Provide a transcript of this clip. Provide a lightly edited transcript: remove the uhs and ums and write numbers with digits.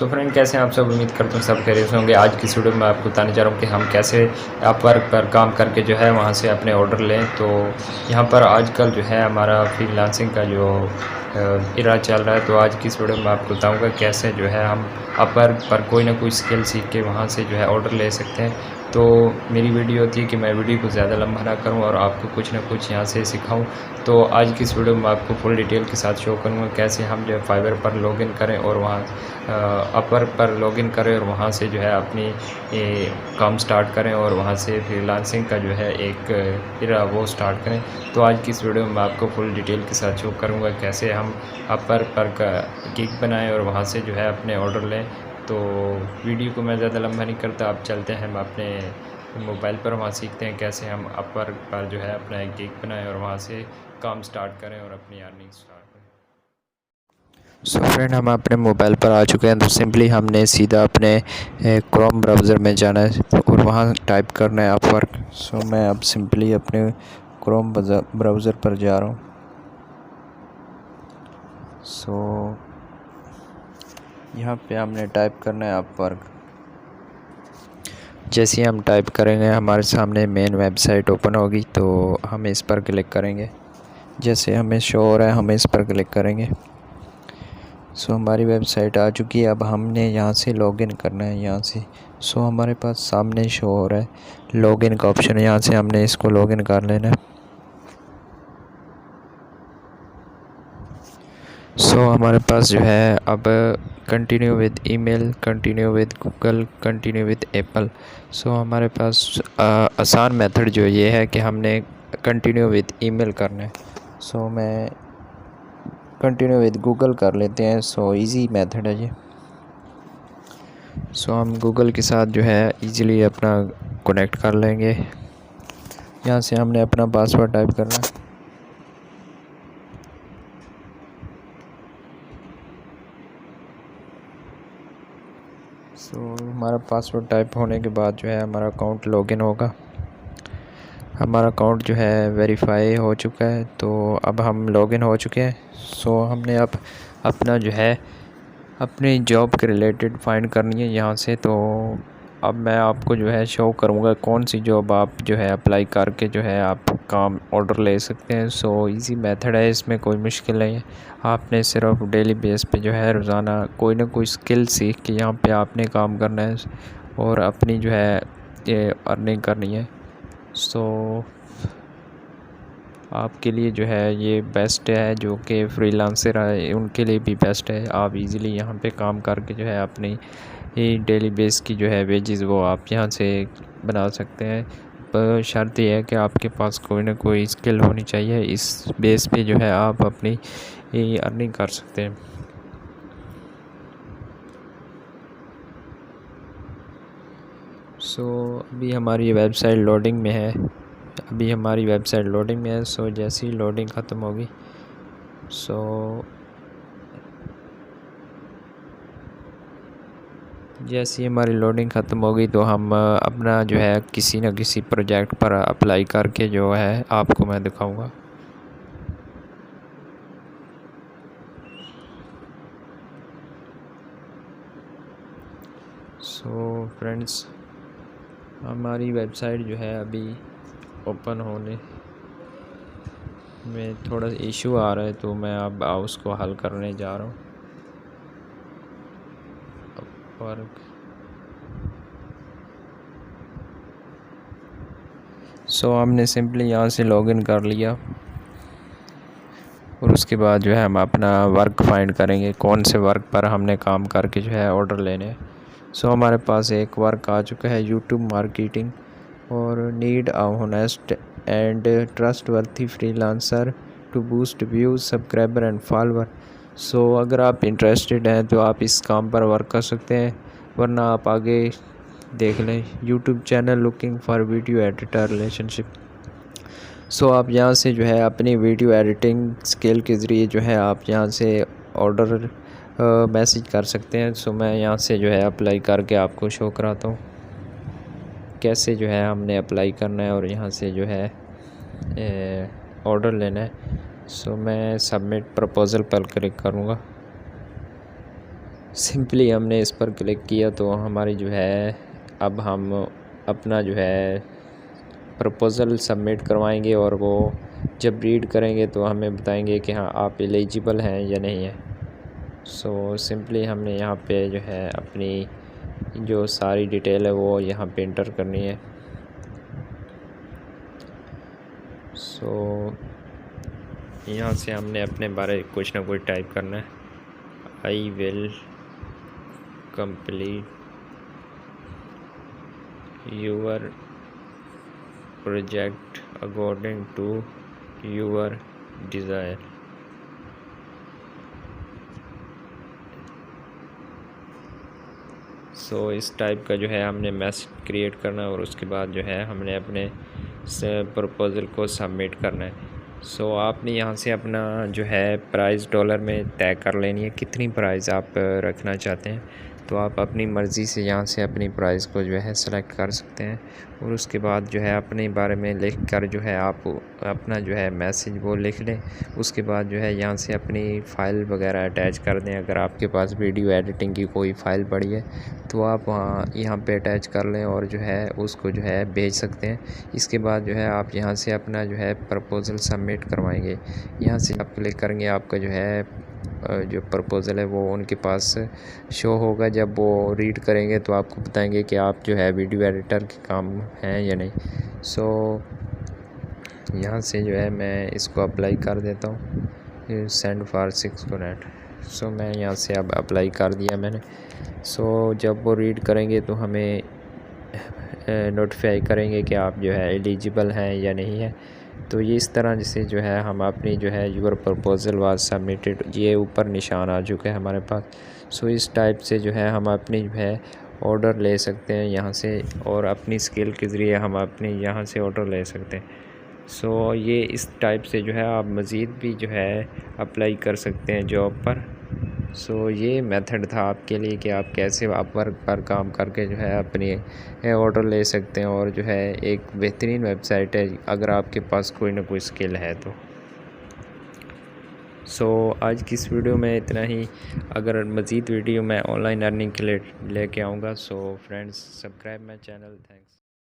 So friend, कैसे हैं आप सब। उम्मीद करता हूँ सब खैरियत से होंगे। आज की इस वीडियो में आपको बताने जा रहा हूँ कि हम कैसे अपवर्क पर काम करके जो है वहाँ से अपने ऑर्डर लें। तो यहाँ पर आजकल जो है हमारा फ्रीलांसिंग का जो इरा चल रहा है, तो आज की इस वीडियो में आपको बताऊँगा कैसे जो है हम अपवर्क पर कोई ना कोई स्किल सीख के वहाँ से जो है ऑर्डर ले सकते हैं। तो मेरी वीडियो होती है कि मैं वीडियो को ज़्यादा लंबा ना करूँ और आपको कुछ ना कुछ यहाँ से सिखाऊँ। तो आज की इस वीडियो में आपको फुल डिटेल के साथ शो करूँगा कैसे हम जो है फाइवर पर लॉगिन करें और वहाँ अपवर्क पर लॉगिन करें और वहाँ से जो है अपनी काम स्टार्ट करें और वहाँ से फ्रीलांसिंग का जो है एक इरा वो स्टार्ट करें। तो आज की इस वीडियो में मैं आपको फुल डिटेल के साथ शो करूँगा कैसे हम अपवर्क पर का गिग बनाएं और वहाँ से जो है अपने ऑर्डर लें। तो वीडियो को मैं ज़्यादा लंबा नहीं करता, आप चलते हैं हम अपने मोबाइल पर वहाँ सीखते हैं कैसे हम अपवर्क पर जो है अपना एक गिग बनाएं और वहाँ से काम स्टार्ट करें और अपनी अर्निंग स्टार्ट करें। सो फ्रेंड, हम अपने मोबाइल पर आ चुके हैं। तो सिंपली हमने सीधा अपने क्रोम ब्राउज़र में जाना है और वहाँ टाइप करना है अपवर्क। सो मैं अब सिंपली अपने क्रोम ब्राउज़र पर जा रहा हूँ। सो यहाँ पे हमने टाइप करना है अपवर्क। जैसे ही हम टाइप करेंगे हमारे सामने मेन वेबसाइट ओपन होगी, तो हम इस पर क्लिक करेंगे। जैसे हमें शो हो रहा है हम इस पर क्लिक करेंगे। सो हमारी वेबसाइट आ चुकी है। अब हमने यहाँ से लॉगिन करना है यहाँ से। सो हमारे पास सामने शो हो रहा है लॉगिन का ऑप्शन, यहाँ से हमने इसको लॉगिन कर लेना है। सो हमारे पास जो है अब continue with email, continue with Google, continue with Apple. So हमारे पास आसान मेथड जो ये है कि हमने कंटिन्यू विद ईमेल करना है। सो मैं कंटिन्यू विद गूगल कर लेते हैं। सो इजी मेथड है ये। सो हम गूगल के साथ जो है इजीली अपना कनेक्ट कर लेंगे। यहाँ से हमने अपना पासवर्ड टाइप करना है। सो हमारा पासवर्ड टाइप होने के बाद जो है हमारा अकाउंट लॉगिन होगा। हमारा अकाउंट जो है वेरीफाई हो चुका है, तो अब हम लॉगिन हो चुके हैं। सो हमने अब अपना जो है अपनी जॉब के रिलेटेड फाइंड करनी है यहाँ से। तो अब मैं आपको जो है शो करूँगा कौन सी जॉब आप जो है अप्लाई करके जो है आप काम ऑर्डर ले सकते हैं। सो इजी मेथड है, इसमें कोई मुश्किल नहीं है। आपने सिर्फ डेली बेस पे जो है रोज़ाना कोई ना कोई स्किल सीख के यहाँ पे आपने काम करना है और अपनी जो है ये अर्निंग करनी है। सो आपके लिए जो है ये बेस्ट है, जो कि फ्रीलांसर है उनके लिए भी बेस्ट है। आप इजीली यहाँ पे काम करके जो है अपनी डेली बेस की जो है वेजेस वो आप यहाँ से बना सकते हैं। पर शर्त यह है कि आपके पास कोई ना कोई स्किल होनी चाहिए, इस बेस पे जो है आप अपनी अर्निंग कर सकते हैं। सो अभी हमारी वेबसाइट लोडिंग में है। सो जैसे ही लोडिंग ख़त्म होगी, सो जैसे ही हमारी लोडिंग ख़त्म होगी तो हम अपना जो है किसी न किसी प्रोजेक्ट पर अप्लाई करके जो है आपको मैं दिखाऊंगा। सो फ्रेंड्स, हमारी वेबसाइट जो है अभी ओपन होने में थोड़ा इशू आ रहा है, तो मैं अब उसको हल करने जा रहा हूँ। सो हमने सिंपली यहाँ से लॉगिन कर लिया और उसके बाद जो है हम अपना वर्क फाइंड करेंगे कौन से वर्क पर हमने काम करके जो है ऑर्डर लेने हैं। सो हमारे पास एक वर्क आ चुका है यूट्यूब मार्केटिंग और need a honest and trustworthy freelancer to boost views, subscriber and follower. So अगर आप इंटरेस्टेड हैं तो आप इस काम पर वर्क कर सकते हैं, वरना आप आगे देख लें YouTube channel looking for video editor relationship. So आप यहाँ से जो है अपनी वीडियो एडिटिंग स्किल के ज़रिए जो है आप यहाँ से ऑर्डर मैसेज कर सकते हैं। सो मैं यहाँ से जो है अप्लाई करके आपको शो कराता हूँ कैसे जो है हमने अप्लाई करना है और यहाँ से जो है ऑर्डर लेना है। सो मैं सबमिट प्रपोज़ल पर क्लिक करूँगा। सिंपली हमने इस पर क्लिक किया तो हमारी जो है अब हम अपना जो है प्रपोज़ल सबमिट करवाएंगे और वो जब रीड करेंगे तो हमें बताएंगे कि हाँ आप एलिजिबल हैं या नहीं है। सो सिंपली हमने यहाँ पे जो है अपनी जो सारी डिटेल है वो यहाँ पे इंटर करनी है। सो यहाँ से हमने अपने बारे कुछ ना कुछ टाइप करना है। I will complete your project according to your desire. So इस टाइप का जो है हमने मैसेज क्रिएट करना है और उसके बाद जो है हमने अपने प्रपोज़ल को सबमिट करना है। सो आपने यहाँ से अपना जो है प्राइस डॉलर में तय कर लेनी है, कितनी प्राइस आप रखना चाहते हैं। तो आप अपनी मर्ज़ी से यहाँ से अपनी प्राइस को जो है सेलेक्ट कर सकते हैं और उसके बाद जो है अपने बारे में लिख कर जो है आप अपना जो है मैसेज वो लिख लें। उसके बाद जो है यहाँ से अपनी फ़ाइल वगैरह अटैच कर दें। अगर आपके पास वीडियो एडिटिंग की कोई फ़ाइल पड़ी है तो आप यहाँ पे अटैच कर लें और जो है उसको जो है भेज सकते हैं। इसके बाद जो है आप यहाँ से अपना जो है प्रपोज़ल सबमिट करवाएंगे। यहाँ से आप क्लिक करेंगे, आपका जो है जो प्रपोज़ल है वो उनके पास शो होगा। जब वो रीड करेंगे तो आपको बताएंगे कि आप जो है वीडियो एडिटर के काम हैं या नहीं। सो यहाँ से जो है मैं इसको अप्लाई कर देता हूँ, सेंड फॉर 6 को नेट। सो मैं यहाँ से अब अप्लाई कर दिया मैंने। सो जब वो रीड करेंगे तो हमें नोटिफाई करेंगे कि आप जो है एलिजिबल हैं या नहीं है। तो ये इस तरह से जो है हम अपनी जो है यूर प्रपोज़ल वाज सबमिटेड, ये ऊपर निशान आ चुके हैं हमारे पास। सो इस टाइप से जो है हम अपनी जो है ऑर्डर ले सकते हैं यहाँ से और अपनी स्किल के ज़रिए हम अपनी यहाँ से ऑर्डर ले सकते हैं। सो ये इस टाइप से जो है आप मज़ीद भी जो है अप्लाई कर सकते हैं जॉब पर। सो ये मेथड था आपके लिए कि आप कैसे अपवर्क पर काम करके जो है अपनी ऑर्डर ले सकते हैं और जो है एक बेहतरीन वेबसाइट है अगर आपके पास कोई ना कोई स्किल है तो। सो आज की इस वीडियो में इतना ही। अगर मज़ीद वीडियो मैं ऑनलाइन अर्निंग के लिए लेके आऊँगा। So friends, subscribe my channel. Thanks.